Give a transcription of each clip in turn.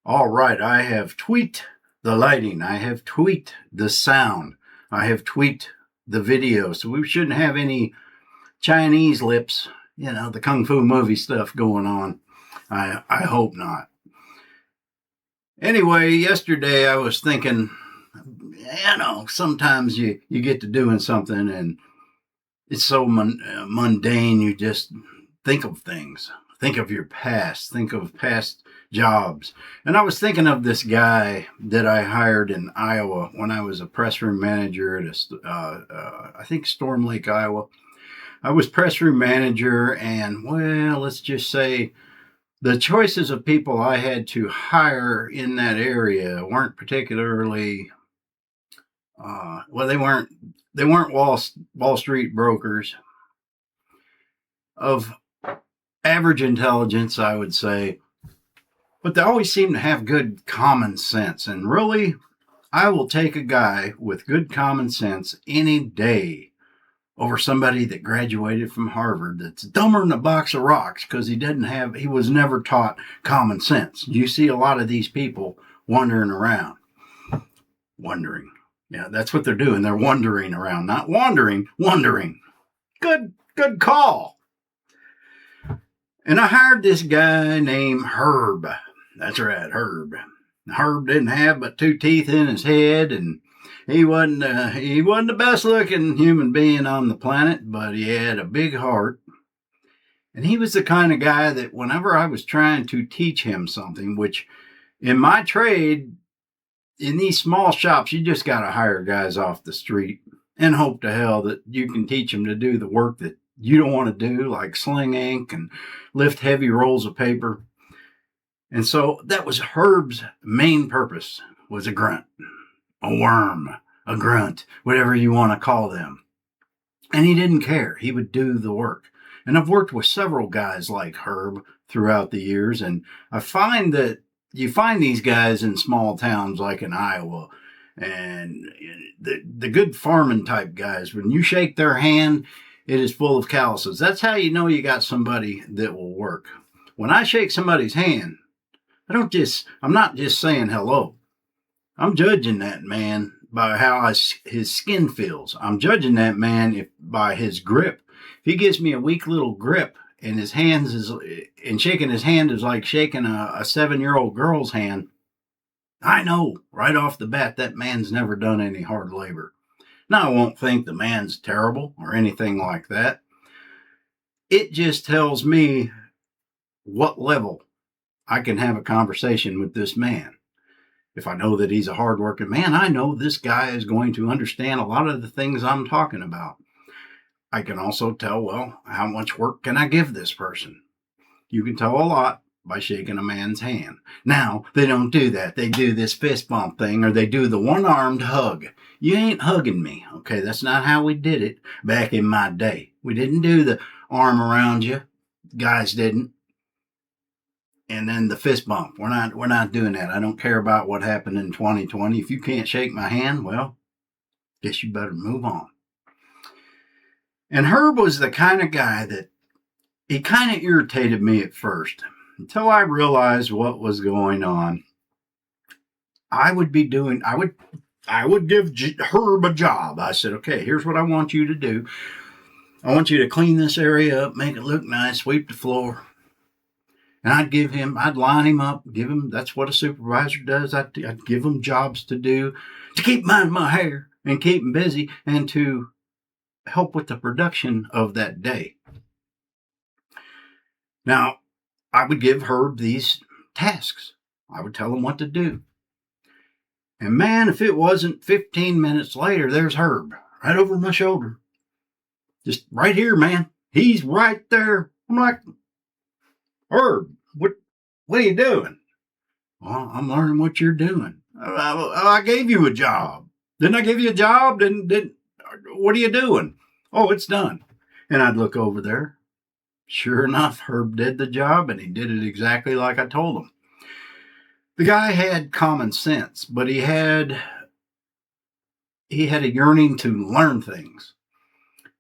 All right, I have tweaked the lighting. I have tweaked the sound. I have tweaked the video. So we shouldn't have any Chinese lips, the Kung Fu movie stuff going on. I hope not. Anyway, yesterday I was thinking, sometimes you get to doing something and it's so mundane, you just think of things. Think of your past. Think of past jobs. And I was thinking of this guy that I hired in Iowa when I was a press room manager at I think Storm Lake, Iowa. I was press room manager, and let's just say the choices of people I had to hire in that area weren't particularly they weren't Wall Street brokers of average intelligence, I would say, but they always seem to have good common sense. And really, I will take a guy with good common sense any day over somebody that graduated from Harvard that's dumber than a box of rocks because he was never taught common sense. You see a lot of these people wandering around. Wondering. Yeah, that's what they're doing. They're wandering around, not wandering, wondering. Good call. And I hired this guy named Herb. That's right, Herb. Herb didn't have but 2 teeth in his head, and he wasn't the best looking human being on the planet, but he had a big heart. And he was the kind of guy that whenever I was trying to teach him something, which in my trade, in these small shops, you just got to hire guys off the street and hope to hell that you can teach them to do the work that you don't want to do, like sling ink and lift heavy rolls of paper. And so that was Herb's main purpose, was a grunt, a worm, a grunt, whatever you want to call them. And he didn't care. He would do the work. And I've worked with several guys like Herb throughout the years, and I find that you find these guys in small towns like in Iowa, and the good farming type guys, when you shake their hand, it is full of calluses. That's how you know you got somebody that will work. When I shake somebody's hand, I'm not just saying hello. I'm judging that man by how his skin feels. I'm judging that man by his grip. If he gives me a weak little grip and shaking his hand is like shaking a 7-year-old girl's hand, I know right off the bat that man's never done any hard labor. Now, I won't think the man's terrible or anything like that. It just tells me what level I can have a conversation with this man. If I know that he's a hardworking man, I know this guy is going to understand a lot of the things I'm talking about. I can also tell, how much work can I give this person? You can tell a lot by shaking a man's hand. Now, they don't do that. They do this fist bump thing, or they do the one-armed hug. You ain't hugging me, okay? That's not how we did it back in my day. We didn't do the arm around you. Guys didn't. And then the fist bump. We're not doing that. I don't care about what happened in 2020. If you can't shake my hand, guess you better move on. And Herb was the kind of guy that he kind of irritated me at first until I realized what was going on. I would give Herb a job. I said, okay, here's what I want you to do. I want you to clean this area up, make it look nice, sweep the floor. And I'd line him up, that's what a supervisor does. I'd give him jobs to do, to keep my hair and keep him busy and to help with the production of that day. Now, I would give Herb these tasks. I would tell him what to do. And man, if it wasn't 15 minutes later, there's Herb right over my shoulder. Just right here, man. He's right there. I'm like, Herb, what are you doing? Well, I'm learning what you're doing. I gave you a job. Didn't I give you a job? What are you doing? Oh, it's done. And I'd look over there. Sure enough, Herb did the job, and he did it exactly like I told him. The guy had common sense, but he had a yearning to learn things.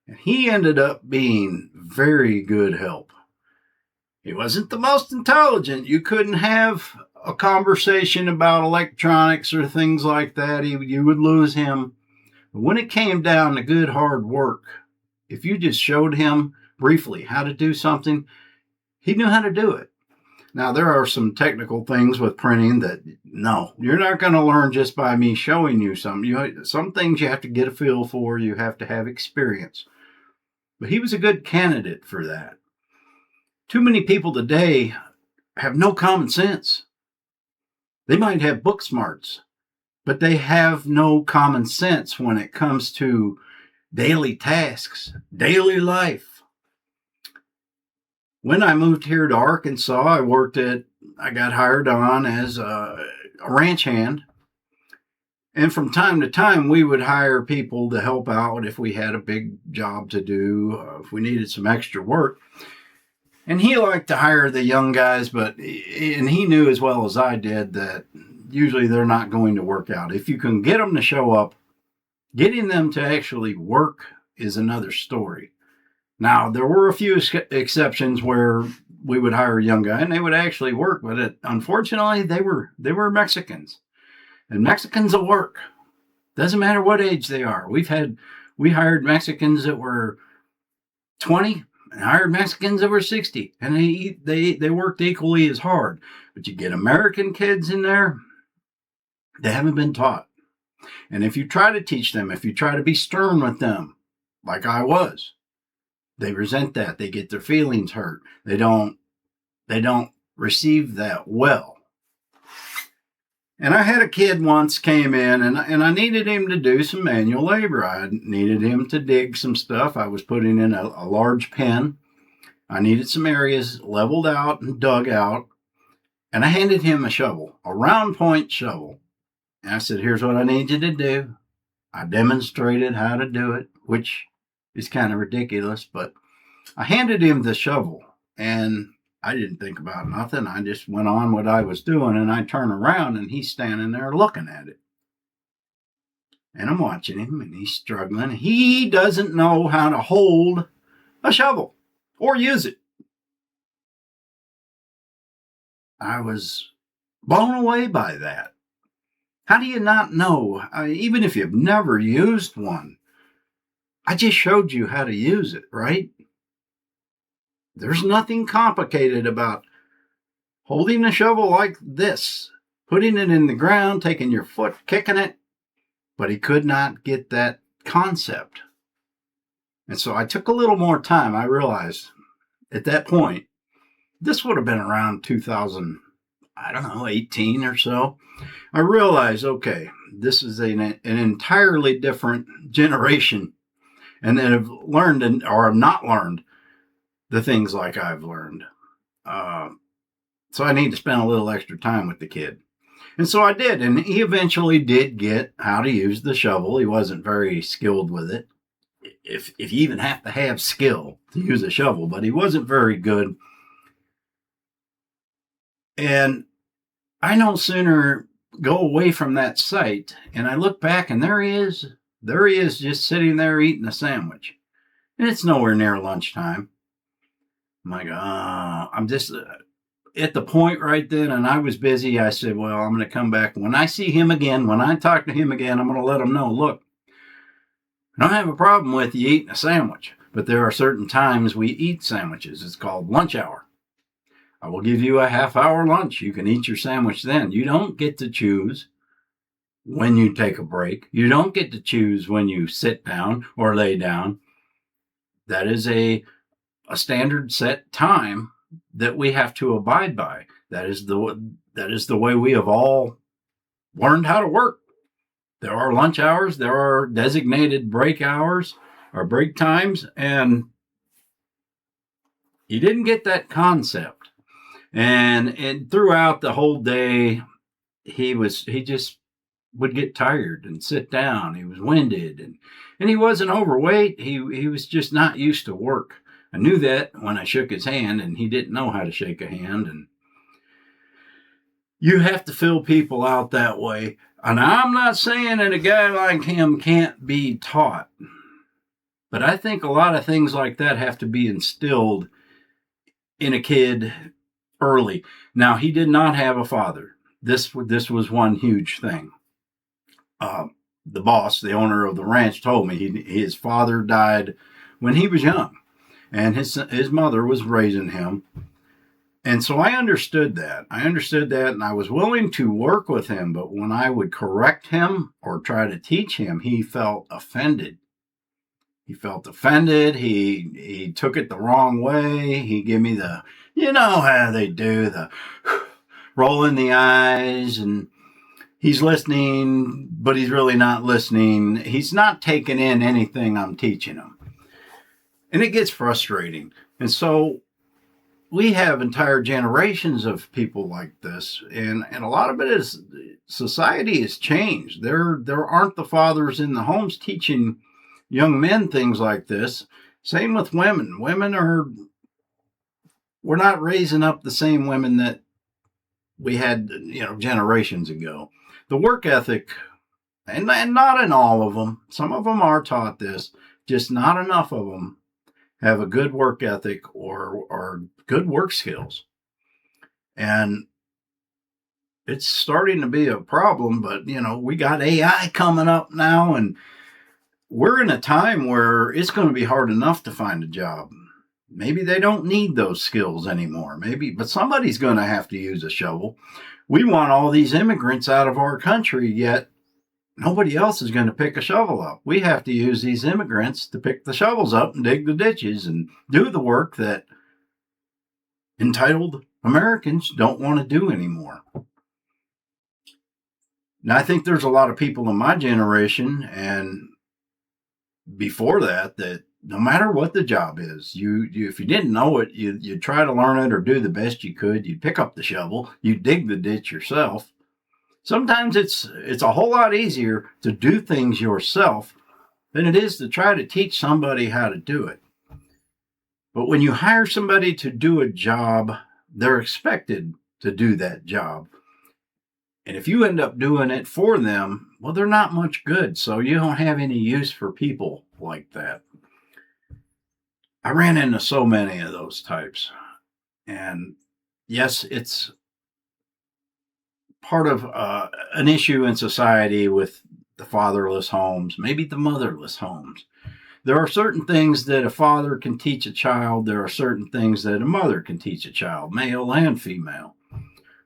And he ended up being very good help. He wasn't the most intelligent. You couldn't have a conversation about electronics or things like that, you would lose him. But when it came down to good hard work, if you just showed him briefly how to do something, he knew how to do it. Now, there are some technical things with printing that, no, you're not going to learn just by me showing you something. Some things you have to get a feel for. You have to have experience. But he was a good candidate for that. Too many people today have no common sense. They might have book smarts, but they have no common sense when it comes to daily tasks, daily life. When I moved here to Arkansas, I got hired on as a ranch hand. And from time to time, we would hire people to help out if we had a big job to do, if we needed some extra work. And he liked to hire the young guys, and he knew as well as I did that usually they're not going to work out. If you can get them to show up, getting them to actually work is another story. Now, there were a few exceptions where we would hire a young guy and they would actually work, but unfortunately, they were Mexicans. And Mexicans will work. Doesn't matter what age they are. We hired Mexicans that were 20 and hired Mexicans that were 60, and they worked equally as hard. But you get American kids in there, they haven't been taught. And if you try to teach them, if you try to be stern with them, like I was, they resent that. They get their feelings hurt. They don't receive that well. And I had a kid once came in, and I needed him to do some manual labor. I needed him to dig some stuff. I was putting in a large pen. I needed some areas leveled out and dug out. And I handed him a shovel, a round point shovel. And I said, here's what I need you to do. I demonstrated how to do it, which is kind of ridiculous, but I handed him the shovel, and I didn't think about nothing. I just went on what I was doing, and I turn around, and he's standing there looking at it. And I'm watching him, and he's struggling. He doesn't know how to hold a shovel or use it. I was blown away by that. How do you not know? Even if you've never used one, I just showed you how to use it, right? There's nothing complicated about holding a shovel like this, putting it in the ground, taking your foot, kicking it. But he could not get that concept. And so I took a little more time. I realized at that point, this would have been around 18 or so. I realized, okay, this is an entirely different generation, and then have learned or have not learned the things like I've learned. So I need to spend a little extra time with the kid. And so I did, and he eventually did get how to use the shovel. He wasn't very skilled with it, if you even have to have skill to use a shovel, but he wasn't very good. And I no sooner go away from that site, and I look back, and there he is just sitting there eating a sandwich. And it's nowhere near lunchtime. I'm like, I'm just at the point right then, and I was busy. I said, well, I'm going to come back. When I see him again, when I talk to him again, I'm going to let him know, look, I don't have a problem with you eating a sandwich, but there are certain times we eat sandwiches. It's called lunch hour. I will give you a half-hour lunch. You can eat your sandwich then. You don't get to choose when you take a break. You don't get to choose when you sit down or lay down. That is a standard set time that we have to abide by. That is the way we have all learned how to work. There are lunch hours, there are designated break hours or break times, and he didn't get that concept. And throughout the whole day, he just would get tired and sit down. He was winded, and he wasn't overweight. He was just not used to work. I knew that when I shook his hand, and he didn't know how to shake a hand. And you have to fill people out that way. And I'm not saying that a guy like him can't be taught, but I think a lot of things like that have to be instilled in a kid early. Now, he did not have a father. this was one huge thing. The boss, the owner of the ranch, told me his father died when he was young, and his mother was raising him. And so I understood that. And I was willing to work with him, but when I would correct him or try to teach him, he felt offended. He took it the wrong way. He gave me the, you know how they do, the rolling the eyes, and he's listening, but he's really not listening. He's not taking in anything I'm teaching him. And it gets frustrating. And so we have entire generations of people like this. And a lot of it is society has changed. There aren't the fathers in the homes teaching young men things like this. Same with women. We're not raising up the same women that we had, generations ago. The work ethic, and not in all of them, some of them are taught this, just not enough of them have a good work ethic or good work skills. And it's starting to be a problem, but, we got AI coming up now, and we're in a time where it's going to be hard enough to find a job. Maybe they don't need those skills anymore. But somebody's going to have to use a shovel. We want all these immigrants out of our country, yet nobody else is going to pick a shovel up. We have to use these immigrants to pick the shovels up and dig the ditches and do the work that entitled Americans don't want to do anymore. Now, I think there's a lot of people in my generation and before that no matter what the job is, if you didn't know it, you'd try to learn it or do the best you could. You'd pick up the shovel, you'd dig the ditch yourself. Sometimes it's a whole lot easier to do things yourself than it is to try to teach somebody how to do it. But when you hire somebody to do a job, they're expected to do that job. And if you end up doing it for them, well, they're not much good. So you don't have any use for people like that. I ran into so many of those types. And yes, it's part of an issue in society with the fatherless homes, maybe the motherless homes. There are certain things that a father can teach a child. There are certain things that a mother can teach a child, male and female.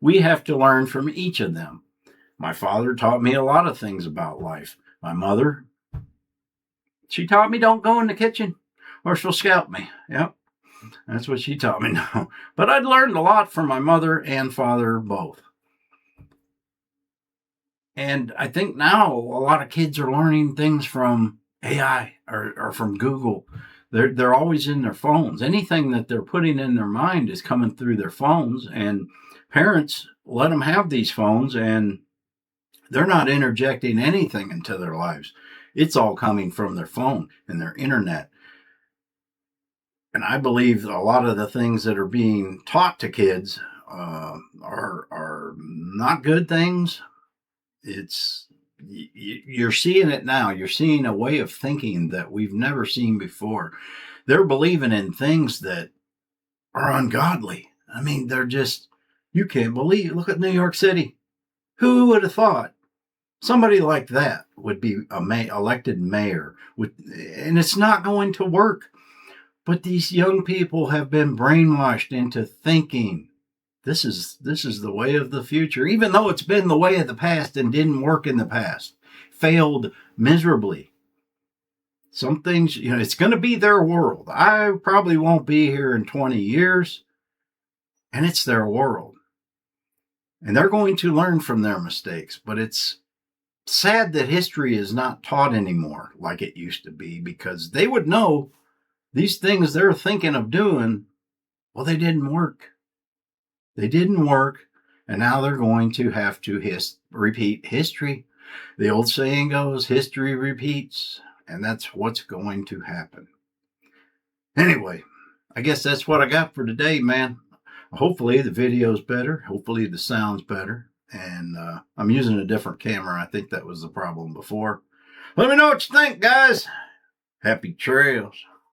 We have to learn from each of them. My father taught me a lot of things about life. My mother, she taught me don't go in the kitchen or she'll scalp me. Yep, that's what she taught me now. But I'd learned a lot from my mother and father both. And I think now a lot of kids are learning things from AI or from Google. They're always in their phones. Anything that they're putting in their mind is coming through their phones, and parents let them have these phones, and they're not interjecting anything into their lives. It's all coming from their phone and their internet. And I believe a lot of the things that are being taught to kids are not good things. You're seeing it now. You're seeing a way of thinking that we've never seen before. They're believing in things that are ungodly. I mean, you can't believe. Look at New York City. Who would have thought somebody like that would be elected mayor? And it's not going to work. But these young people have been brainwashed into thinking this is the way of the future, even though it's been the way of the past and didn't work in the past, failed miserably. Some things, it's going to be their world. I probably won't be here in 20 years, and it's their world. And they're going to learn from their mistakes, but it's sad that history is not taught anymore like it used to be, because they would know these things they're thinking of doing, well, they didn't work. They didn't work, and now they're going to have to repeat history. The old saying goes, history repeats, and that's what's going to happen. Anyway, I guess that's what I got for today, man. Hopefully the video's better. Hopefully the sound's better. And I'm using a different camera. I think that was the problem before. Let me know what you think, guys. Happy trails.